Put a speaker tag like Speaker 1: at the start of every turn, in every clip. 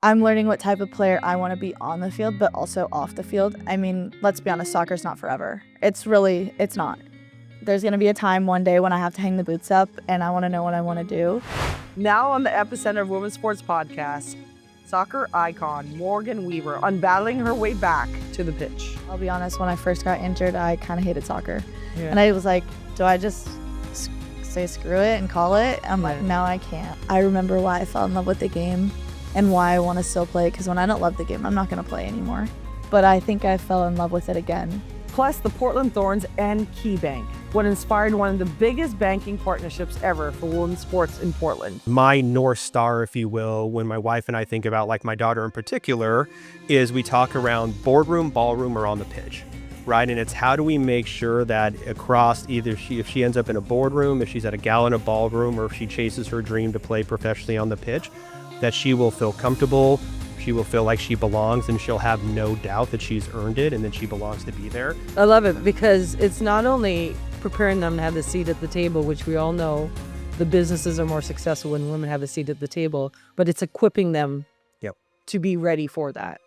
Speaker 1: I'm learning what type of player I want to be on the field, but also off the field. I mean, let's be honest, soccer's not forever. It's not. There's going to be a time one day when I have to hang the boots up and I want to know what I want to do.
Speaker 2: Now on the epicenter of Women's Sports Podcast, soccer icon Morgan Weaver unbattling her way back to the pitch.
Speaker 1: I'll be honest, when I first got injured, I kind of hated soccer. Yeah. And I was like, do I just say screw it and call it? I'm like, no, I can't. I remember why I fell in love with the game and why I want to still play it, because when I don't love the game, I'm not going to play anymore. But I think I fell in love with it again.
Speaker 2: Plus the Portland Thorns and KeyBank, what inspired one of the biggest banking partnerships ever for women's sports in Portland.
Speaker 3: My North Star, if you will, when my wife and I think about, like, my daughter in particular, is we talk around boardroom, ballroom, or on the pitch, right? And it's how do we make sure that across either if she ends up in a boardroom, if she's at a gala in a ballroom, or if she chases her dream to play professionally on the pitch, that she will feel comfortable, she will feel like she belongs, and she'll have no doubt that she's earned it and that she belongs to be there.
Speaker 4: I love it because it's not only preparing them to have the seat at the table, which we all know the businesses are more successful when women have a seat at the table, but it's equipping them to be ready for that.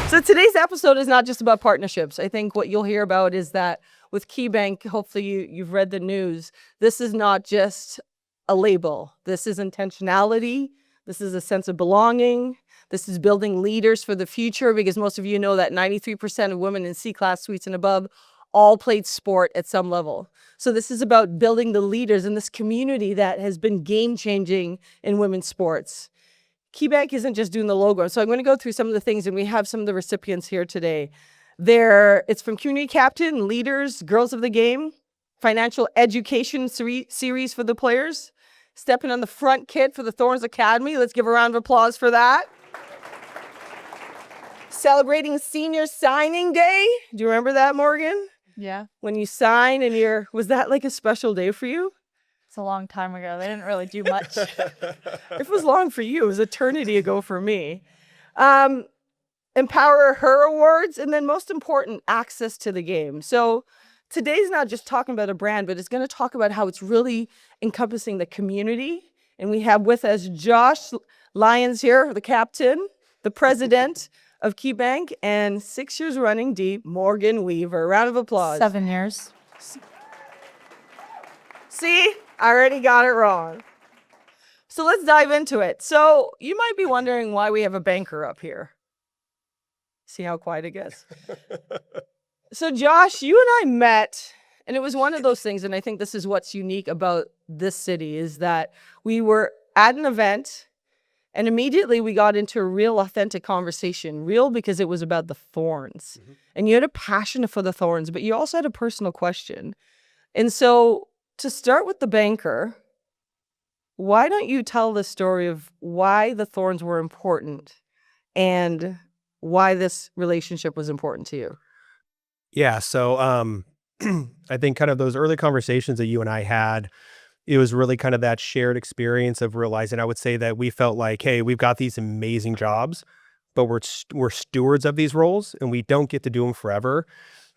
Speaker 4: So today's episode is not just about partnerships. I think what you'll hear about is that with KeyBank, hopefully you've read the news, this is not just a label. This is intentionality. This is a sense of belonging. This is building leaders for the future, because most of you know that 93% of women in C-class suites and above all played sport at some level. So this is about building the leaders in this community that has been game-changing in women's sports. KeyBank isn't just doing the logo. So I'm going to go through some of the things, and we have some of the recipients here today. It's from Community Captain, Leaders, Girls of the Game, Financial Education Series for the players, stepping on the front kit for the Thorns Academy. Let's give a round of applause for that. Celebrating Senior Signing Day. Do you remember that, Morgan?
Speaker 1: Yeah.
Speaker 4: When you sign and was that like a special day for you?
Speaker 1: It's a long time ago. They didn't really do much.
Speaker 4: It was long for you. It was eternity ago for me. Empower Her Awards, and then most important, access to the game. So today's not just talking about a brand, but it's going to talk about how it's really encompassing the community. And we have with us Josh Lyons here, the captain, the president of KeyBank, and 6 years running deep, Morgan Weaver. Round of applause.
Speaker 1: 7 years.
Speaker 4: See, I already got it wrong. So let's dive into it. So you might be wondering why we have a banker up here. See how quiet it gets? So Josh, you and I met, and it was one of those things, and I think this is what's unique about this city, is that we were at an event, and immediately we got into a real authentic conversation. Real because it was about the Thorns. Mm-hmm. And you had a passion for the Thorns, but you also had a personal question. And so to start with the banker, why don't you tell the story of why the Thorns were important and why this relationship was important to you?
Speaker 3: Yeah, so I think kind of those early conversations that you and I had, it was really kind of that shared experience of realizing, I would say, that we felt like, hey, we've got these amazing jobs, but we're stewards of these roles and we don't get to do them forever.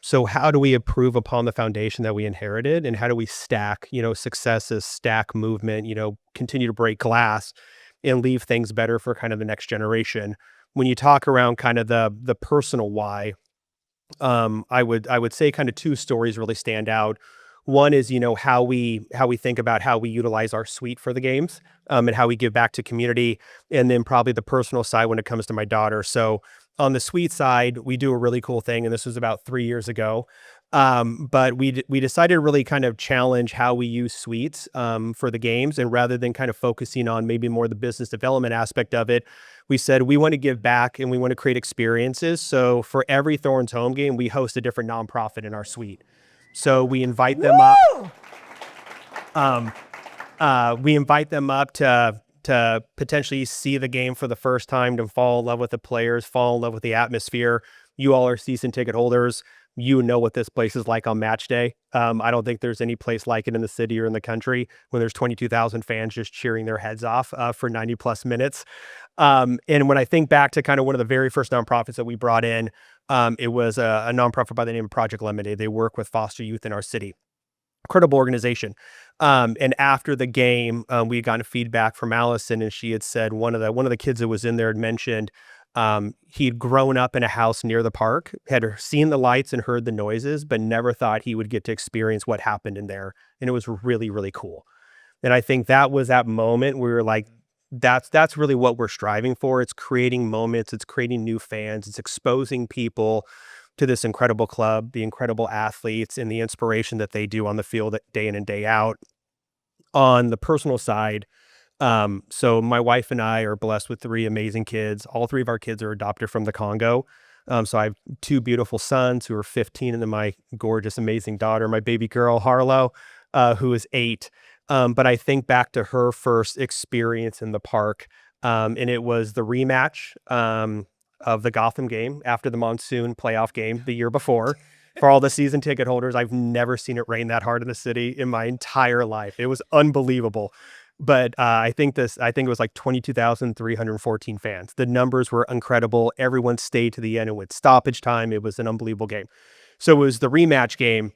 Speaker 3: So how do we improve upon the foundation that we inherited, and how do we stack, successes, stack movement, continue to break glass and leave things better for kind of the next generation? When you talk around kind of the personal why, I would say kind of two stories really stand out. One is, how we think about how we utilize our suite for the games, and how we give back to community, and then probably the personal side when it comes to my daughter. So on the suite side, we do a really cool thing, and this was about 3 years ago. But we decided to really kind of challenge how we use suites for the games, and rather than kind of focusing on maybe more the business development aspect of it, we said we want to give back and we want to create experiences. So for every Thorns home game, we host a different nonprofit in our suite. So we invite them up. We invite them up to potentially see the game for the first time, to fall in love with the players, fall in love with the atmosphere. You all are season ticket holders. You know what this place is like on match day. I don't think there's any place like it in the city or in the country when there's 22,000 fans just cheering their heads off for 90 plus minutes. And when I think back to kind of one of the very first nonprofits that we brought in, it was a nonprofit by the name of Project Lemonade. They work with foster youth in our city. Incredible organization. And after the game, we had gotten feedback from Allison, and she had said one of the kids that was in there had mentioned he'd grown up in a house near the park, had seen the lights and heard the noises, but never thought he would get to experience what happened in there. And it was really, really cool. And I think that was that moment where we were like, that's really what we're striving for. It's creating moments, it's creating new fans, it's exposing people to this incredible club, the incredible athletes, and the inspiration that they do on the field day in and day out. On the personal side, so my wife and I are blessed with 3 amazing kids. All 3 of our kids are adopted from the Congo. So I have 2 beautiful sons who are 15, and then my gorgeous, amazing daughter, my baby girl, Harlow, who is 8. But I think back to her first experience in the park, and it was the rematch of the Gotham game after the monsoon playoff game the year before. For all the season ticket holders, I've never seen it rain that hard in the city in my entire life. It was unbelievable. But I think it was like 22,314 fans. The numbers were incredible. Everyone stayed to the end and with stoppage time. It was an unbelievable game. So it was the rematch game.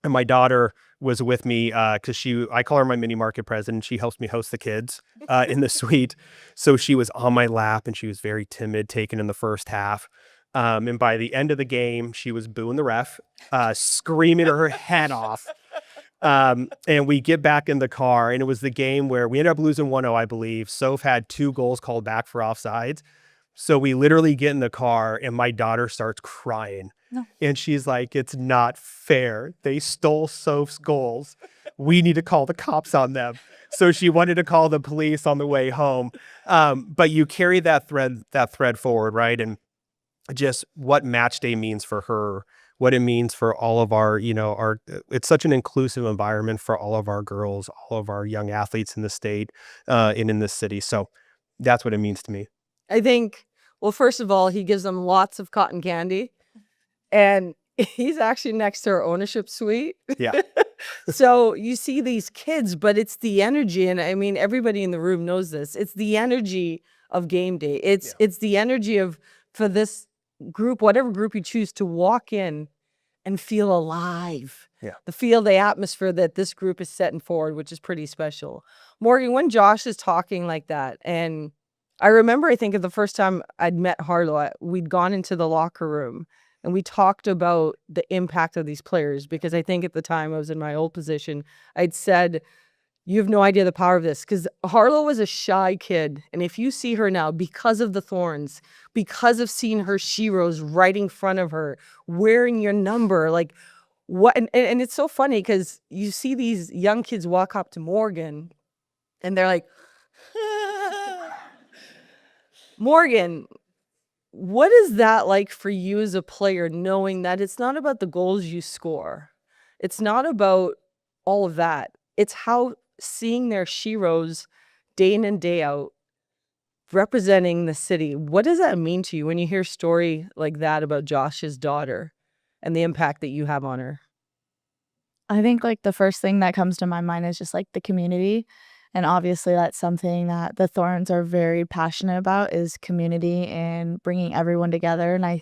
Speaker 3: And my daughter was with me because I call her my mini market president. She helps me host the kids in the suite. So she was on my lap, and she was very timid, taken in the first half. And by the end of the game, she was booing the ref, screaming her head off. And we get back in the car, and it was the game where we ended up losing 1-0, I believe. Soph had 2 goals called back for offsides. So we literally get in the car, and my daughter starts crying. No. And she's like, it's not fair. They stole Soph's goals. We need to call the cops on them. So she wanted to call the police on the way home. But you carry that thread forward, right? And just what match day means for her, what it means for all of our, it's such an inclusive environment for all of our girls, all of our young athletes in the state and in this city. So that's what it means to me.
Speaker 4: I think, well, first of all, he gives them lots of cotton candy, and he's actually next to our ownership suite.
Speaker 3: Yeah.
Speaker 4: So you see these kids, but it's the energy. And I mean, everybody in the room knows this. It's the energy of game day. It's the energy for this group, whatever group you choose, to walk in and feel alive.
Speaker 3: Yeah.
Speaker 4: Feel the atmosphere that this group is setting forward, which is pretty special. Morgan, when Josh is talking like that, and I remember, I think of the first time I'd met Harlow, we'd gone into the locker room and we talked about the impact of these players, because I think at the time I was in my old position, I'd said, you have no idea the power of this, because Harlow was a shy kid. And if you see her now, because of the Thorns, because of seeing her sheroes right in front of her, wearing your number, like what? And it's so funny because you see these young kids walk up to Morgan and they're like, Morgan, what is that like for you as a player, knowing that it's not about the goals you score? It's not about all of that. It's how seeing their sheroes day in and day out representing the city. What does that mean to you when you hear a story like that about Josh's daughter and the impact that you have on her?
Speaker 1: I think like the first thing that comes to my mind is just like the community. And obviously that's something that the Thorns are very passionate about, is community and bringing everyone together. And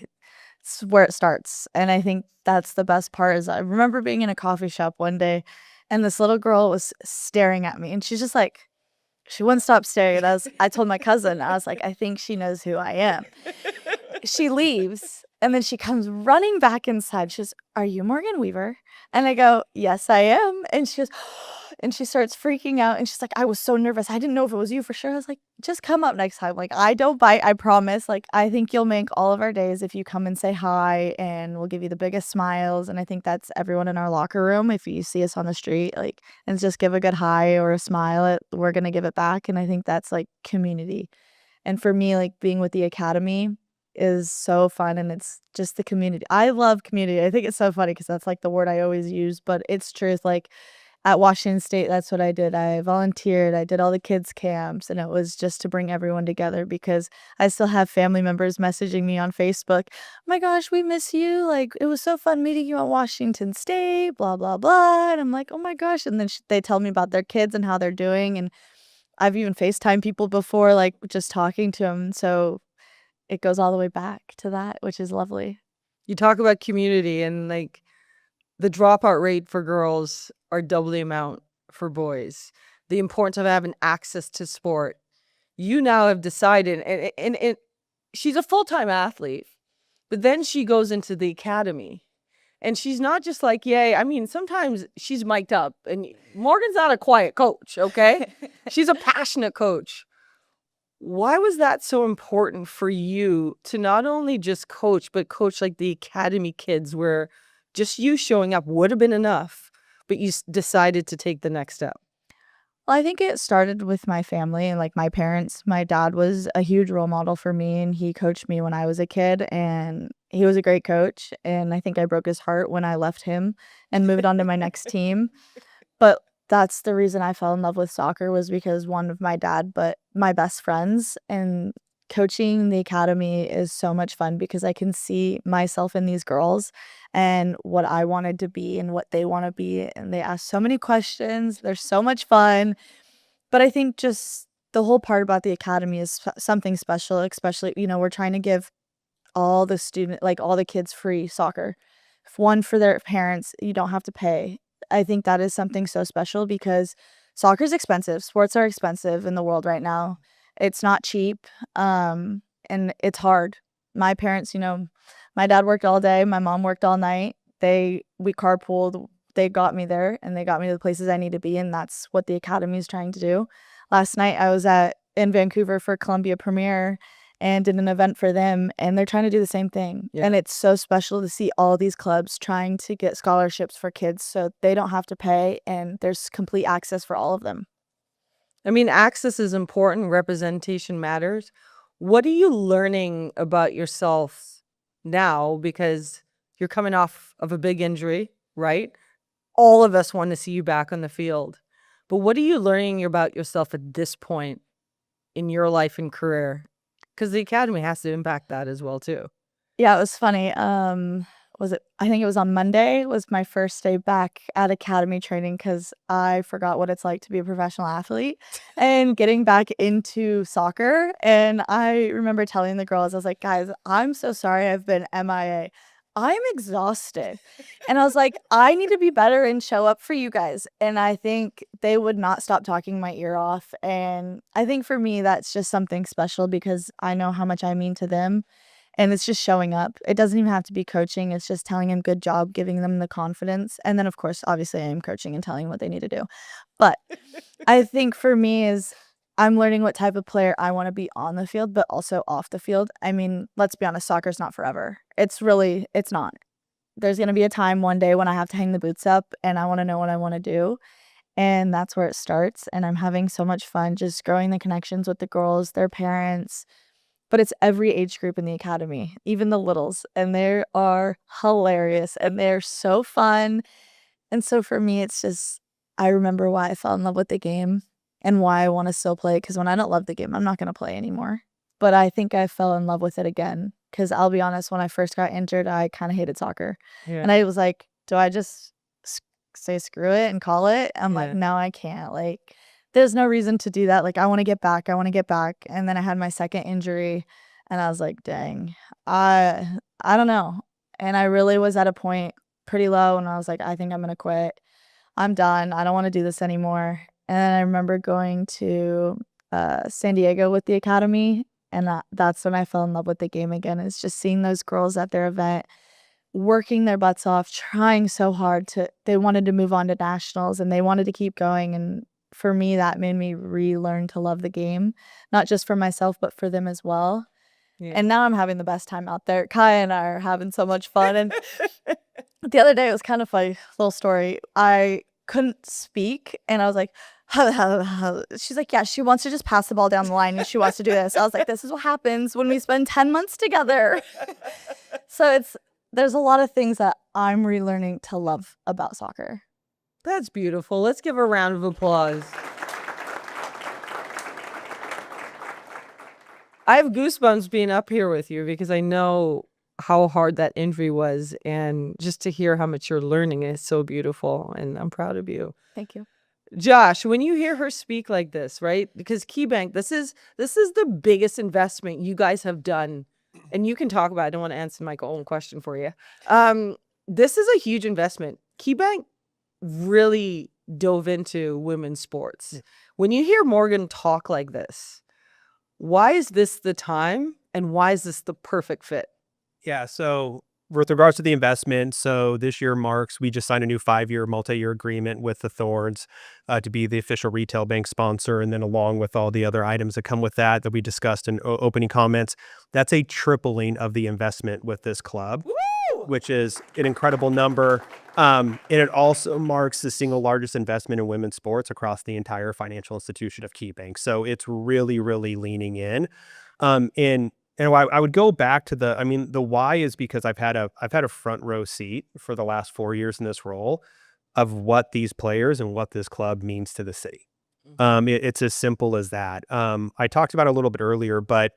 Speaker 1: it's where it starts. And I think that's the best part. Is I remember being in a coffee shop one day and this little girl was staring at me, and she's just like, she wouldn't stop staring. And I told my cousin, I was like, I think she knows who I am. She leaves, and then she comes running back inside. She goes, are you Morgan Weaver? And I go, yes, I am. And she goes, and she starts freaking out. And she's like, I was so nervous. I didn't know if it was you for sure. I was like, just come up next time. Like, I don't bite, I promise. Like, I think you'll make all of our days if you come and say hi, and we'll give you the biggest smiles. And I think that's everyone in our locker room. If you see us on the street, like, and just give a good hi or a smile, we're going to give it back. And I think that's like community. And for me, like being with the academy is so fun, and it's just the community. I love community. I think it's so funny because that's like the word I always use, but it's truth. Like at Washington State, that's what I did. I volunteered. I did all the kids camps, and it was just to bring everyone together, because I still have family members messaging me on Facebook. Oh my gosh, we miss you. Like, it was so fun meeting you at Washington State, blah, blah, blah. And I'm like, oh my gosh. And then they tell me about their kids and how they're doing. And I've even FaceTime people before, like just talking to them. So it goes all the way back to that, which is lovely.
Speaker 4: You talk about community, and like the dropout rate for girls are double the amount for boys, the importance of having access to sport. You now have decided, and she's a full-time athlete, but then she goes into the academy. And she's not just like, yay. I mean, sometimes she's mic'd up. And Morgan's not a quiet coach, okay? She's a passionate coach. Why was that so important for you to not only just coach, but coach like the academy kids where just you showing up would have been enough, but you decided to take the next step?
Speaker 1: Well, I think it started with my family and like my parents. My dad was a huge role model for me, and he coached me when I was a kid, and he was a great coach. And I think I broke his heart when I left him and moved on to my next team. But that's the reason I fell in love with soccer, was because one of my dad, but my best friends, and coaching the academy is so much fun because I can see myself in these girls and what I wanted to be and what they want to be. And they ask so many questions. They're so much fun. But I think just the whole part about the academy is something special, especially, we're trying to give all the kids free soccer. One, for their parents, you don't have to pay. I think that is something so special because soccer is expensive. Sports are expensive in the world right now. It's not cheap, and it's hard. My parents, my dad worked all day. My mom worked all night. We carpooled. They got me there, and they got me to the places I need to be, and that's what the academy is trying to do. Last night, I was in Vancouver for Columbia Premier and did an event for them, and they're trying to do the same thing. Yeah. And it's so special to see all these clubs trying to get scholarships for kids so they don't have to pay, and there's complete access for all of them.
Speaker 4: I mean, access is important. Representation matters. What are you learning about yourself now? Because you're coming off of a big injury, right? All of us want to see you back on the field. But what are you learning about yourself at this point in your life and career? Because the academy has to impact that as well, too.
Speaker 1: Yeah, it was funny. I think it was on Monday was my first day back at academy training because I forgot what it's like to be a professional athlete and getting back into soccer. And I remember telling the girls, I was like, guys, I'm so sorry I've been MIA. I'm exhausted. And I was like, I need to be better and show up for you guys. And I think they would not stop talking my ear off. And I think for me, that's just something special because I know how much I mean to them. And it's just showing up. It doesn't even have to be coaching. It's just telling them good job, giving them the confidence. And then, of course, obviously, I am coaching and telling them what they need to do. But I think for me is I'm learning what type of player I want to be on the field, but also off the field. I mean, let's be honest, soccer's not forever. It's not. There's going to be a time one day when I have to hang the boots up and I want to know what I want to do. And that's where it starts. And I'm having so much fun just growing the connections with the girls, their parents. But it's every age group in the academy, even the littles. And they are hilarious and they're so fun. And so for me, it's just, I remember why I fell in love with the game and why I want to still play. Because when I don't love the game, I'm not going to play anymore. But I think I fell in love with it again. Because I'll be honest, when I first got injured, I kind of hated soccer. Yeah. And I was like, do I just say screw it and call it? I'm like, no, I can't. Like, there's no reason to do that. Like, I want to get back. And then I had my second injury and I was like, dang, I don't know. And I really was at a point pretty low and I was like, I think I'm going to quit. I'm done. I don't want to do this anymore. And then I remember going to San Diego with the academy. And that's when I fell in love with the game again. It's just seeing those girls at their event, working their butts off, trying so hard they wanted to move on to nationals and they wanted to keep going. And for me, that made me relearn to love the game, not just for myself, but for them as well. Yeah. And now I'm having the best time out there. Kai and I are having so much fun. And the other day, it was kind of funny, little story. I couldn't speak and I was like, she's like, yeah, she wants to just pass the ball down the line and she wants to do this. I was like, this is what happens when we spend 10 months together. So there's a lot of things that I'm relearning to love about soccer.
Speaker 4: That's beautiful. Let's give a round of applause. I have goosebumps being up here with you because I know how hard that injury was, and just to hear how much you're learning is so beautiful, and I'm proud of you.
Speaker 1: Thank you.
Speaker 4: Josh, when you hear her speak like this, right? Because KeyBank, this is the biggest investment you guys have done, and you can talk about it. I don't want to answer my own question for you. This is a huge investment. KeyBank really dove into women's sports. When you hear Morgan talk like this, why is this the time and why is this the perfect fit?
Speaker 3: Yeah. So with regards to the investment, so this year marks, we just signed a new 5-year, multi-year agreement with the Thorns to be the official retail bank sponsor. And then along with all the other items that come with that we discussed in opening comments, that's a tripling of the investment with this club, which is an incredible number. And it also marks the single largest investment in women's sports across the entire financial institution of KeyBank. So it's really, really leaning in. And I would go back to the why is because I've had a front row seat for the last 4 years in this role of what these players and what this club means to the city. It's as simple as that. I talked about it a little bit earlier, but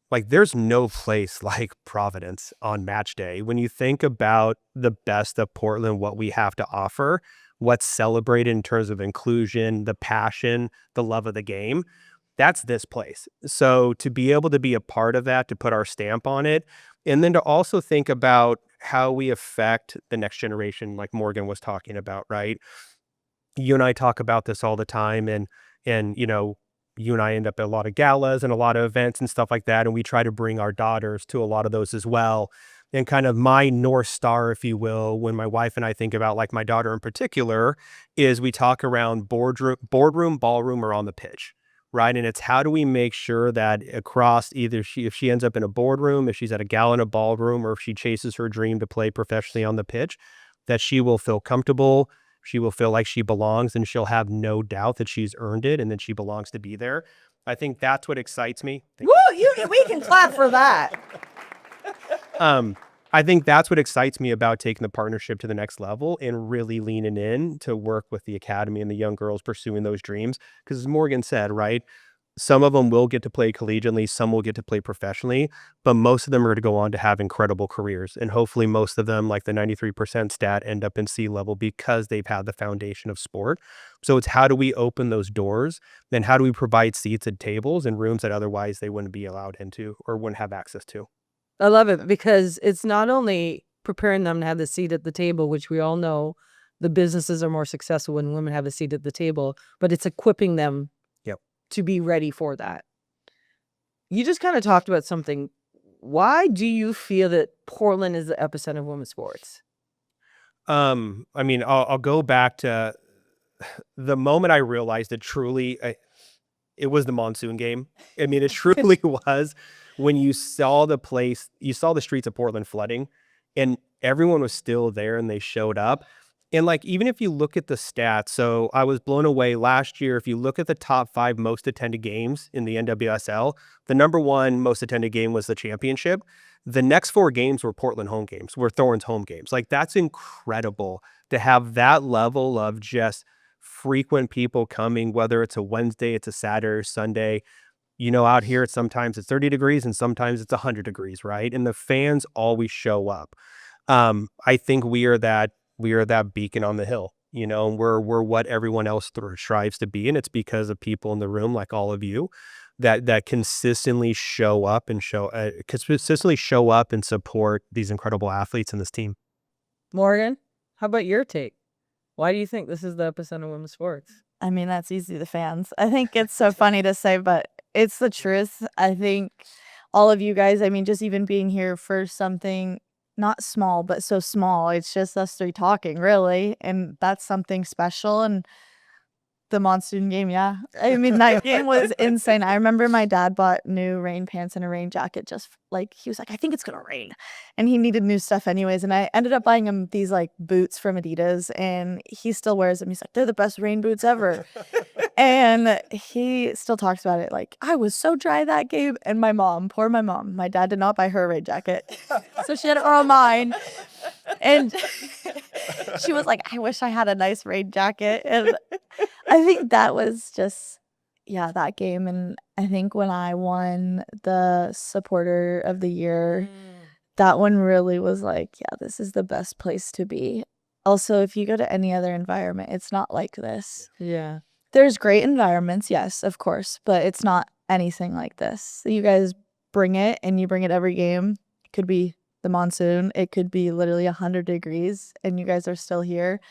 Speaker 3: like there's no place like Providence on match day. When you think about the best of Portland, what we have to offer, what's celebrated in terms of inclusion, the passion, the love of the game, that's this place. So to be able to be a part of that, to put our stamp on it, and then to also think about how we affect the next generation, like Morgan was talking about, right? You and I talk about this all the time, and you and I end up at a lot of galas and a lot of events and stuff like that, and we try to bring our daughters to a lot of those as well. And kind of my North Star, if you will, when my wife and I think about like my daughter in particular, is we talk around boardroom, ballroom, or on the pitch. Right. And it's how do we make sure that across either if she ends up in a boardroom, if she's at a gala in a ballroom, or if she chases her dream to play professionally on the pitch, that she will feel comfortable, she will feel like she belongs, and she'll have no doubt that she's earned it and that she belongs to be there. I think that's what excites me.
Speaker 4: Woo! We can clap for that.
Speaker 3: I think that's what excites me about taking the partnership to the next level and really leaning in to work with the academy and the young girls pursuing those dreams. Because as Morgan said, right, some of them will get to play collegiately, some will get to play professionally, but most of them are to go on to have incredible careers. And hopefully most of them, like the 93% stat, end up in C level because they've had the foundation of sport. So it's how do we open those doors? Then how do we provide seats at tables and rooms that otherwise they wouldn't be allowed into or wouldn't have access to?
Speaker 4: I love it because it's not only preparing them to have the seat at the table, which we all know the businesses are more successful when women have a seat at the table, but it's equipping them to be ready for that. You just kind of talked about something. Why do you feel that Portland is the epicenter of women's sports?
Speaker 3: I'll go back to the moment I realized it truly, it was the monsoon game. I mean, it truly was. When you saw the streets of Portland flooding and everyone was still there and they showed up. And like, even if you look at the stats, so I was blown away last year. If you look at the top 5 most attended games in the NWSL, the number 1 most attended game was the championship. The next 4 games were Portland home games, were Thorns home games. Like, that's incredible to have that level of just frequent people coming, whether it's a Wednesday, it's a Saturday, Sunday. Out here, sometimes it's 30 degrees and sometimes it's 100 degrees, right? And the fans always show up. I think we are that beacon on the hill, and we're what everyone else strives to be. And it's because of people in the room, like all of you, that consistently show up and support these incredible athletes in this team.
Speaker 4: Morgan, how about your take? Why do you think this is the epicenter of women's sports?
Speaker 1: I mean, that's easy, the fans. I think it's so funny to say, but it's the truth. I think all of you guys, I mean, just even being here for something not small, but so small, it's just us 3 talking, really. And that's something special. And the monsoon game, yeah. I mean, that game was insane. I remember my dad bought new rain pants and a rain jacket just like, he was like, I think it's going to rain. And he needed new stuff anyways. And I ended up buying him these like boots from Adidas and he still wears them. He's like, they're the best rain boots ever. And he still talks about it. Like, I was so dry that game. And my mom, my dad did not buy her a rain jacket. So she had it on mine. And she was like, I wish I had a nice rain jacket. And I think that was just, that game. And I think when I won the supporter of the year, that one really was like, this is the best place to be. Also, if you go to any other environment, it's not like this.
Speaker 4: Yeah.
Speaker 1: There's great environments, yes, of course, but it's not anything like this. You guys bring it and you bring it every game. It could be the monsoon. It could be literally 100 degrees and you guys are still here.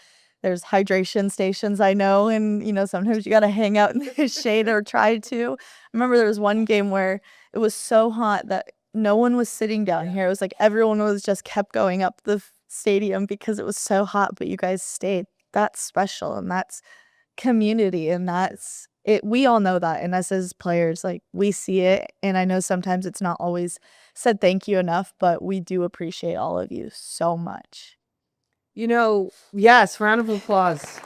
Speaker 1: There's hydration stations, I know, and sometimes you got to hang out in the shade or try to. I remember there was one game where it was so hot that no one was sitting down here. It was like everyone was just kept going up the stadium because it was so hot, but you guys stayed. That's special, and that's community, and that's it. We all know that, and us as players, like, we see it, and I know sometimes it's not always said thank you enough, but we do appreciate all of you so much.
Speaker 4: Yes, round of applause.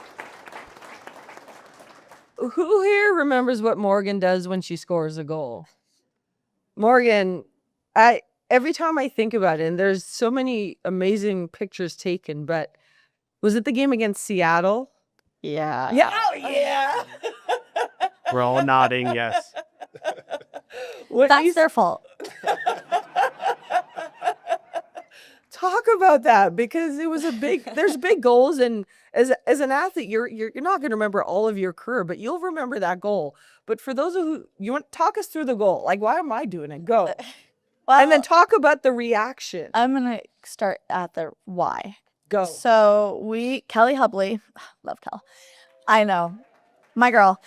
Speaker 4: Who here remembers what Morgan does when she scores a goal? Morgan, every time I think about it, and there's so many amazing pictures taken, but was it the game against Seattle?
Speaker 1: Yeah.
Speaker 4: Yeah. Oh, yeah.
Speaker 3: We're all nodding, yes.
Speaker 1: That's their fault.
Speaker 4: Talk about that, because it was there's big goals, and as an athlete, you're not going to remember all of your career, but you'll remember that goal. But for those of you want, talk us through the goal. Like, why am I doing it? Go. Well, and then talk about the reaction.
Speaker 1: I'm going to start at the why.
Speaker 4: Go.
Speaker 1: So Kelly Hubley, love Kel. I know, my girl.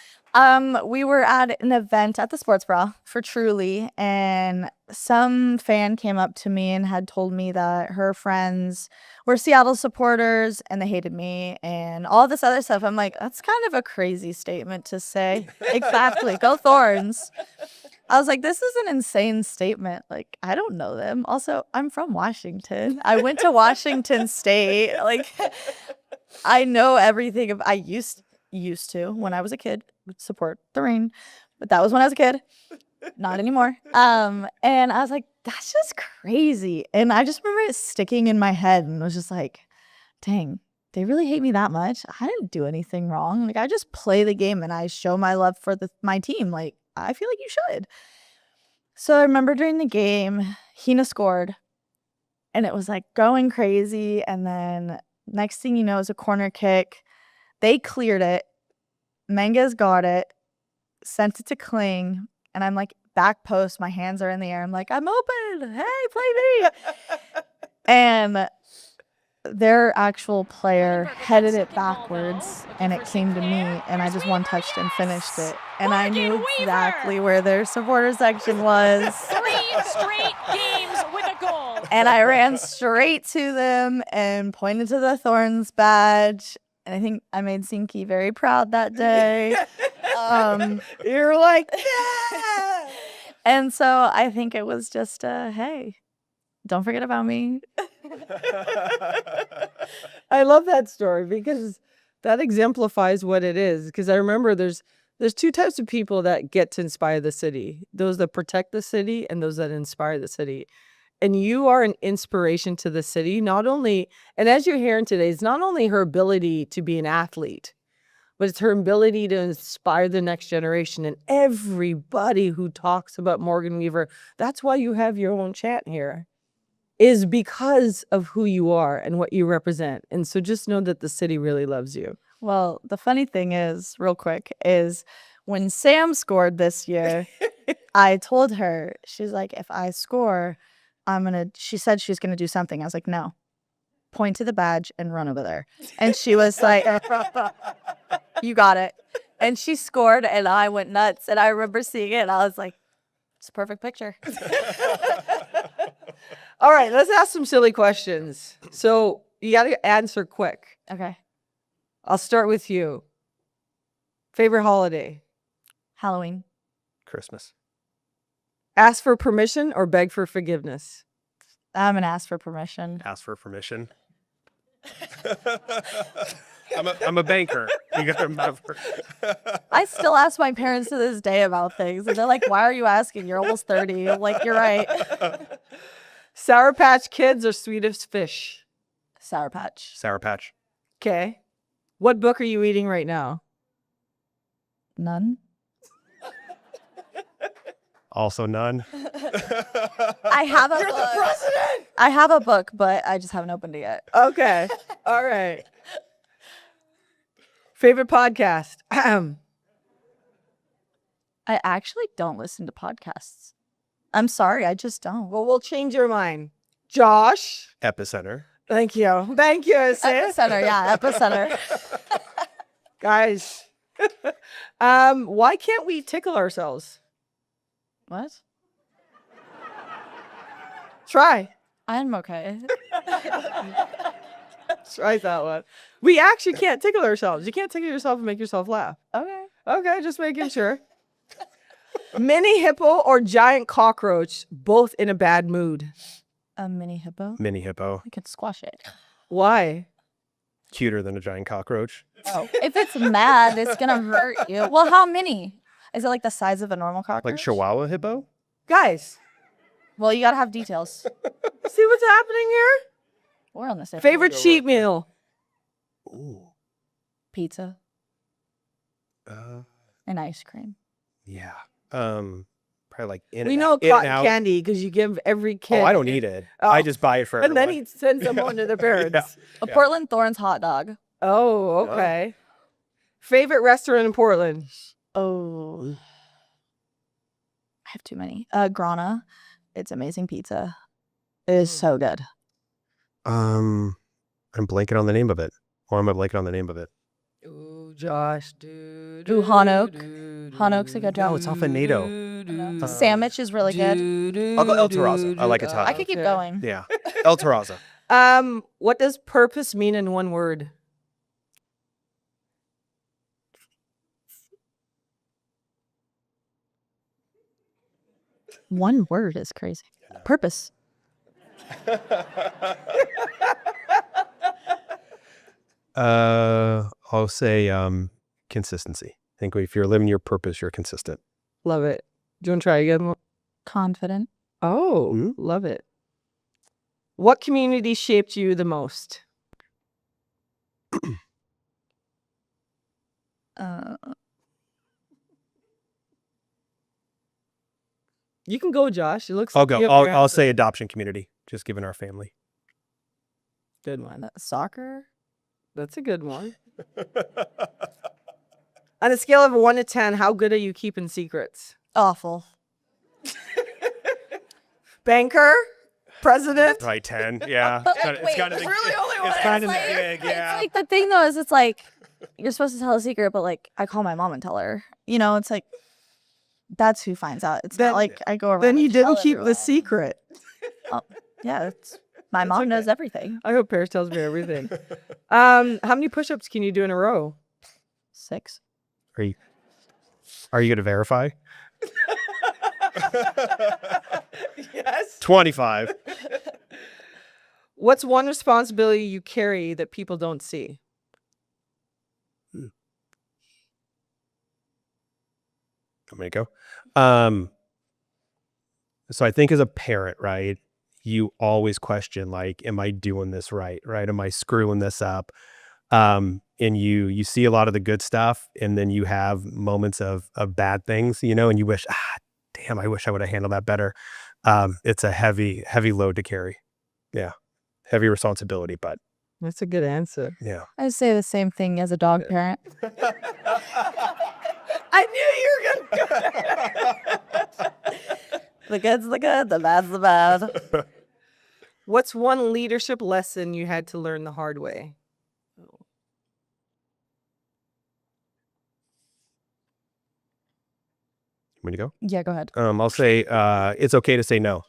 Speaker 1: We were at an event at the Sports Bra for Truly, and some fan came up to me and had told me that her friends were Seattle supporters and they hated me and all this other stuff. I'm like, that's kind of a crazy statement to say. Exactly. Go Thorns. I was like, this is an insane statement. Like, I don't know them. Also, I'm from Washington. I went to Washington State. Like, I know everything. I used to, when I was a kid, support the Reign, but that was when I was a kid. Not anymore. And I was like, that's just crazy. And I just remember it sticking in my head and was just like, dang, they really hate me that much? I didn't do anything wrong. Like, I just play the game and I show my love for my team. Like, I feel like you should. So I remember during the game, Hina scored and it was like going crazy. And then next thing you know is a corner kick. They cleared it. Menges got it, sent it to Kling, and I'm like, back post, my hands are in the air. I'm like, I'm open. Hey, play me. And their actual player headed it backwards, and it came to me, and I just one-touched and finished it. And I knew exactly where their supporter section was.
Speaker 5: 3 straight games with a goal.
Speaker 1: And I ran straight to them and pointed to the Thorns badge. And I think I made Sinky very proud that day.
Speaker 4: You're like, yeah.
Speaker 1: And so I think it was just hey, don't forget about me.
Speaker 4: I love that story because that exemplifies what it is. Because I remember there's two types of people that get to inspire the city. Those that protect the city and those that inspire the city. And you are an inspiration to the city, not only, and as you're hearing today, it's not only her ability to be an athlete, but it's her ability to inspire the next generation. And everybody who talks about Morgan Weaver, that's why you have your own chant here, is because of who you are and what you represent. And so just know that the city really loves you.
Speaker 1: Well, the funny thing is, real quick, is when Sam scored this year, I told her, she's like, if I score, she said she was going to do something. I was like, no, point to the badge and run over there. And she was like, you got it. And she scored and I went nuts. And I remember seeing it and I was like, it's a perfect picture.
Speaker 4: All right, let's ask some silly questions. So you got to answer quick.
Speaker 1: Okay.
Speaker 4: I'll start with you. Favorite holiday?
Speaker 1: Halloween.
Speaker 3: Christmas.
Speaker 4: Ask for permission or beg for forgiveness?
Speaker 1: I'm going to ask for permission.
Speaker 3: Ask for permission. I'm a banker. You got to remember.
Speaker 1: I still ask my parents to this day about things. And they're like, why are you asking? You're almost 30. I'm like, you're right.
Speaker 4: Sour Patch Kids or Swedish Fish?
Speaker 1: Sour Patch.
Speaker 3: Sour Patch.
Speaker 4: Okay. What book are you eating right now?
Speaker 1: None.
Speaker 3: Also none.
Speaker 1: I have a
Speaker 4: You're
Speaker 1: book.
Speaker 4: the president!
Speaker 1: I have a book, but I just haven't opened it yet.
Speaker 4: Okay. All right. Favorite podcast?
Speaker 1: I actually don't listen to podcasts. I'm sorry, I just don't.
Speaker 4: Well, we'll change your mind. Josh?
Speaker 3: Epicenter.
Speaker 4: Thank you. Thank you, sis.
Speaker 1: Epicenter, yeah, Epicenter.
Speaker 2: Guys, why can't we tickle ourselves?
Speaker 1: What?
Speaker 2: Try.
Speaker 1: I'm okay.
Speaker 2: Try that one. We actually can't tickle ourselves. You can't tickle yourself and make yourself laugh.
Speaker 1: Okay.
Speaker 2: Okay, just making sure. Mini hippo or giant cockroach, both in a bad mood.
Speaker 1: A mini hippo.
Speaker 3: Mini hippo.
Speaker 1: I could squash it.
Speaker 2: Why?
Speaker 3: Cuter than a giant cockroach.
Speaker 1: Oh. If it's mad, it's gonna hurt you. Well, how many? Is it like the size of a normal cockroach?
Speaker 3: Like Chihuahua hippo?
Speaker 2: Guys,
Speaker 1: Well, you gotta have details.
Speaker 2: see what's happening here?
Speaker 1: We're on the same.
Speaker 2: Favorite cheat meal?
Speaker 3: Ooh.
Speaker 1: Pizza
Speaker 3: Uh,
Speaker 1: and ice cream.
Speaker 3: yeah. Probably like in
Speaker 2: We
Speaker 3: and
Speaker 2: know
Speaker 3: out. In and
Speaker 2: cotton
Speaker 3: out.
Speaker 2: candy because you give every kid.
Speaker 3: Oh, I don't eat it.
Speaker 2: Oh.
Speaker 3: I just buy it for
Speaker 2: And then
Speaker 3: everyone.
Speaker 2: he sends them on to their parents.
Speaker 1: A
Speaker 3: Yeah.
Speaker 1: Portland Thorns hot dog.
Speaker 2: Oh, okay. Favorite restaurant in Portland?
Speaker 1: Oh. I have too many. Grana. It's amazing pizza. It is so good.
Speaker 3: I'm blanking on the name of it. Or am I blanking on the name of it?
Speaker 2: Ooh, Josh.
Speaker 1: Ooh, Hanoak. Hanoak's a good job.
Speaker 3: Oh, it's off of NATO.
Speaker 1: Sandwich is really good.
Speaker 3: I'll go El Terrazzo. I like it hot.
Speaker 1: I could keep going.
Speaker 3: Yeah. El Terrazzo.
Speaker 2: What does purpose mean in one word?
Speaker 1: One word is crazy. Purpose.
Speaker 3: I'll say consistency. I think if you're living your purpose, you're consistent.
Speaker 2: Love it. Do you want to try again?
Speaker 1: Confident.
Speaker 2: Oh,
Speaker 3: Mhm.
Speaker 2: love it. What community shaped you the most?
Speaker 1: Uh,
Speaker 2: You can go, Josh. It looks
Speaker 3: I'll
Speaker 2: like
Speaker 3: go.
Speaker 2: you have
Speaker 3: I'll,
Speaker 2: your
Speaker 3: I'll
Speaker 2: answer.
Speaker 3: say adoption community, just given our family.
Speaker 2: Good one.
Speaker 1: soccer.
Speaker 2: That's a good one. On a scale of 1 to 10, how good are you keeping secrets?
Speaker 1: Awful.
Speaker 2: Banker? President?
Speaker 3: Probably 10. Yeah.
Speaker 1: But,
Speaker 3: It's
Speaker 1: like,
Speaker 3: kinda-
Speaker 1: wait,
Speaker 3: it's kind of the,
Speaker 1: really only one
Speaker 3: it's
Speaker 1: is
Speaker 3: kind of the
Speaker 1: like-
Speaker 3: gig. Yeah.
Speaker 1: It's like the thing though is it's like you're supposed to tell a secret, but like I call my mom and tell her. You know, it's like that's who finds out. It's
Speaker 2: Then-
Speaker 1: not like I go around.
Speaker 2: Then you
Speaker 1: and tell
Speaker 2: didn't keep the
Speaker 1: everyone.
Speaker 2: secret.
Speaker 1: Yeah, it's my mom knows everything.
Speaker 2: I hope Paris tells me everything. How many push-ups can you do in a row?
Speaker 1: 6.
Speaker 3: Are you going to verify?
Speaker 2: Yes.
Speaker 3: 25.
Speaker 2: What's one responsibility you carry that people don't see?
Speaker 3: Want me to go? So I think as a parent, right, you always question, like, am I doing this right? Right? Am I screwing this up? And you see a lot of the good stuff, and then you have moments of bad things, you know, and you wish, damn, I wish I would have handled that better. It's a heavy load to carry. Yeah. Heavy responsibility, but
Speaker 2: That's a good answer.
Speaker 3: yeah.
Speaker 1: I say the same thing as a dog parent.
Speaker 2: I knew you were gonna.
Speaker 1: The good's the good, the bad's the bad.
Speaker 2: What's one leadership lesson you had to learn the hard way?
Speaker 3: Want me to go?
Speaker 1: Yeah, go ahead.
Speaker 3: I'll say it's okay to say no.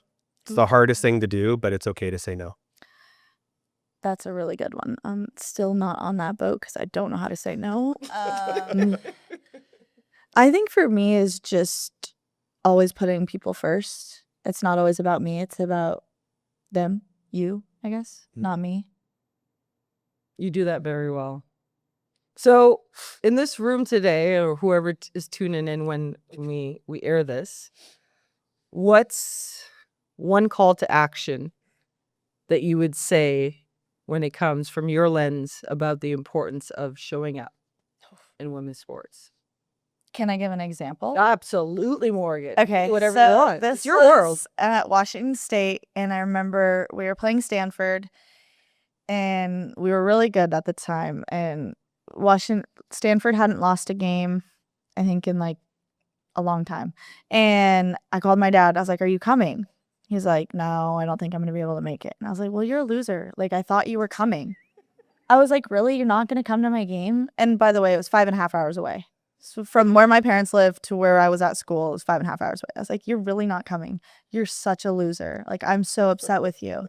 Speaker 3: It's the hardest thing to do, but it's okay to say no.
Speaker 1: That's a really good one. I'm still not on that boat because I don't know how to say no. I think for me is just always putting people first. It's not always about me. It's about them, you, I guess, not me.
Speaker 2: You do that very well. So, in this room today, or whoever is tuning in when we air this, what's one call to action that you would say when it comes from your lens about the importance of showing up in women's sports?
Speaker 1: Can I give an example?
Speaker 2: Absolutely, Morgan.
Speaker 1: Okay,
Speaker 2: Whatever
Speaker 1: so
Speaker 2: you want.
Speaker 1: this
Speaker 2: It's your world.
Speaker 1: was at Washington State, and I remember we were playing Stanford, and we were really good at the time. And Stanford hadn't lost a game, I think, in like a long time. And I called my dad. I was like, "Are you coming?" He's like, "No, I don't think I'm gonna be able to make it." And I was like, "Well, you're a loser. Like I thought you were coming." I was like, really? You're not going to come to my game? And by the way, it was 5.5 hours away. So from where my parents lived to where I was at school, it was 5.5 hours away. I was like, you're really not coming. You're such a loser. Like, I'm so upset with you.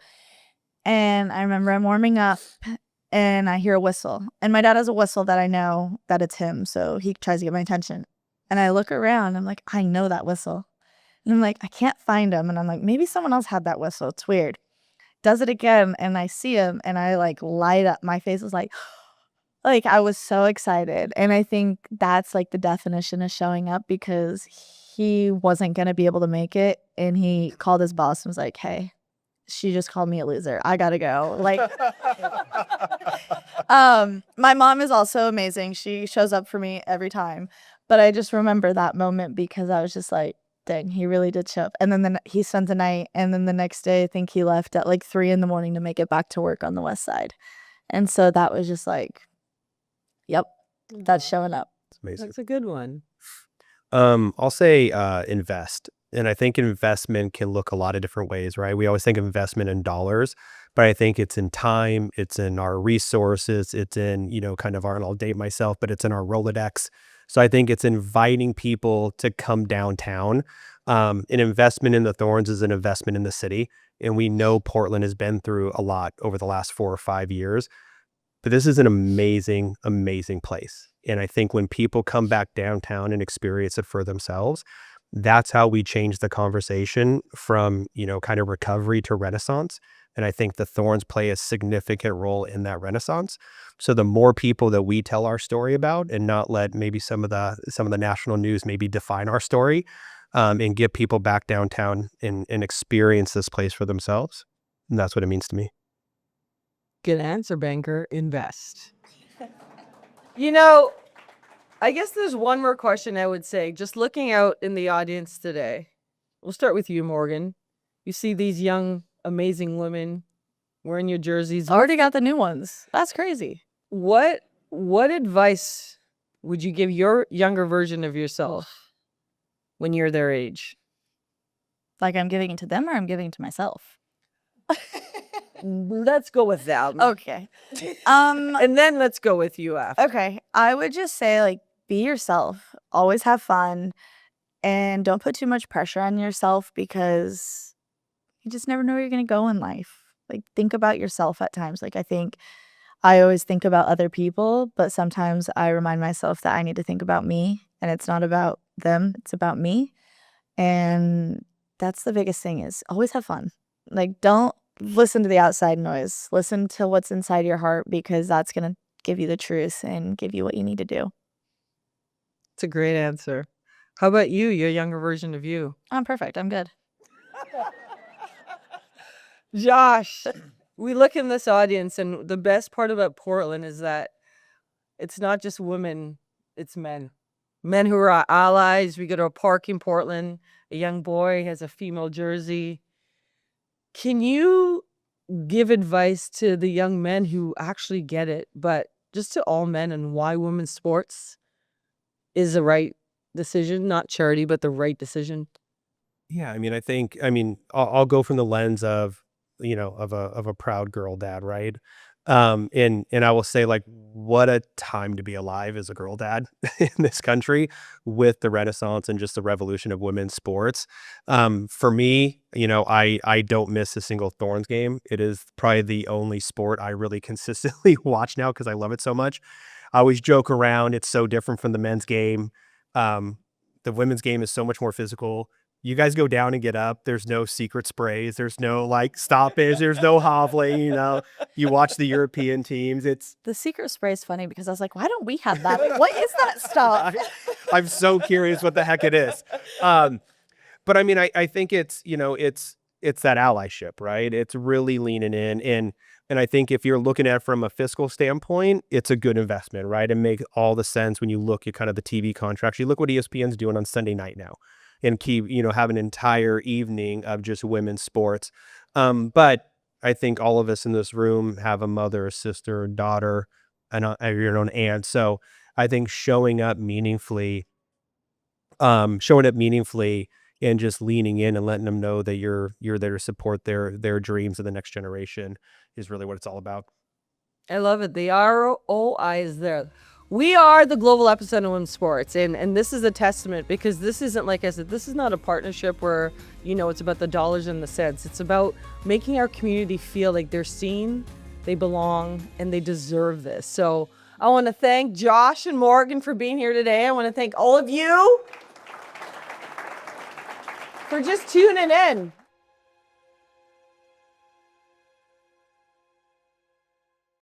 Speaker 1: And I remember I'm warming up and I hear a whistle. And my dad has a whistle that I know that it's him. So he tries to get my attention. And I look around. I'm like, I know that whistle. And I'm like, I can't find him. And I'm like, maybe someone else had that whistle. It's weird. Does it again. And I see him and I like light up. My face was like I was so excited. And I think that's like the definition of showing up, because he wasn't going to be able to make it. And he called his boss and was like, hey, she just called me a loser. I got to go. Like, my mom is also amazing. She shows up for me every time. But I just remember that moment because I was just like, dang, he really did show up. And then he spent the night. And then the next day, I think he left at like 3 a.m. to make it back to work on the west side. And so that was just like, yep, that's showing up.
Speaker 3: It's amazing.
Speaker 2: That's a good one.
Speaker 3: I'll say invest. And I think investment can look a lot of different ways, right? We always think of investment in dollars, but I think it's in time, it's in our resources, it's in, kind of our, and I'll date myself, but it's in our Rolodex. So I think it's inviting people to come downtown. An investment in the Thorns is an investment in the city. And we know Portland has been through a lot over the last 4 or 5 years. But this is an amazing, amazing place. And I think when people come back downtown and experience it for themselves, that's how we change the conversation from, kind of recovery to renaissance. And I think the Thorns play a significant role in that renaissance. So the more people that we tell our story about and not let maybe some of the national news maybe define our story, and get people back downtown and experience this place for themselves. And that's what it means to me.
Speaker 2: Good answer, banker. Invest. I guess there's one more question I would say. Just looking out in the audience today, we'll start with you, Morgan. You see these young, amazing women wearing your jerseys.
Speaker 1: Already got the new ones. That's crazy.
Speaker 2: What advice would you give your younger version of yourself when you're their age?
Speaker 1: Like I'm giving it to them or I'm giving it to myself?
Speaker 2: Let's go with them.
Speaker 1: Okay.
Speaker 2: And then let's go with you after.
Speaker 1: Okay. I would just say, like, be yourself. Always have fun. And don't put too much pressure on yourself, because you just never know where you're going to go in life. Like, think about yourself at times. Like, I think I always think about other people, but sometimes I remind myself that I need to think about me. And it's not about them. It's about me. And that's the biggest thing, is always have fun. Like, don't listen to the outside noise. Listen to what's inside your heart, because that's going to give you the truth and give you what you need to do.
Speaker 2: It's a great answer. How about you, your younger version of you?
Speaker 1: I'm perfect. I'm good.
Speaker 2: Josh, we look in this audience, and the best part about Portland is that it's not just women, it's men. Men who are our allies. We go to a park in Portland. A young boy has a female jersey. Can you give advice to the young men who actually get it, but just to all men, and why women's sports is the right decision, not charity, but the right decision?
Speaker 3: Yeah, I'll go from the lens of, of a proud girl dad, right? And I will say, like, what a time to be alive as a girl dad in this country, with the renaissance and just the revolution of women's sports. For me, I don't miss a single Thorns game. It is probably the only sport I really consistently watch now, because I love it so much. I always joke around, it's so different from the men's game. The women's game is so much more physical. You guys go down and get up. There's no secret sprays. There's no like stoppage. There's no hovling. You watch the European teams.
Speaker 1: The secret spray is funny, because I was like, why don't we have that? What is that stuff?
Speaker 3: I'm so curious what the heck it is. But I think it's that allyship, right? It's really leaning in. And I think if you're looking at it from a fiscal standpoint, it's a good investment, right? It makes all the sense when you look at kind of the TV contracts. You look what ESPN's doing on Sunday night now, and have an entire evening of just women's sports. But I think all of us in this room have a mother, a sister, a daughter, and your own aunt. So I think showing up meaningfully, and just leaning in and letting them know that you're there to support their dreams of the next generation is really what it's all about.
Speaker 2: I love it. The ROI is there. We are the global epicenter of women's sports, and this is a testament, because this isn't, like I said, this is not a partnership where, you know, it's about the dollars and the cents. It's about making our community feel like they're seen, they belong, and they deserve this. So I want to thank Josh and Morgan for being here today. I want to thank all of you for just tuning in.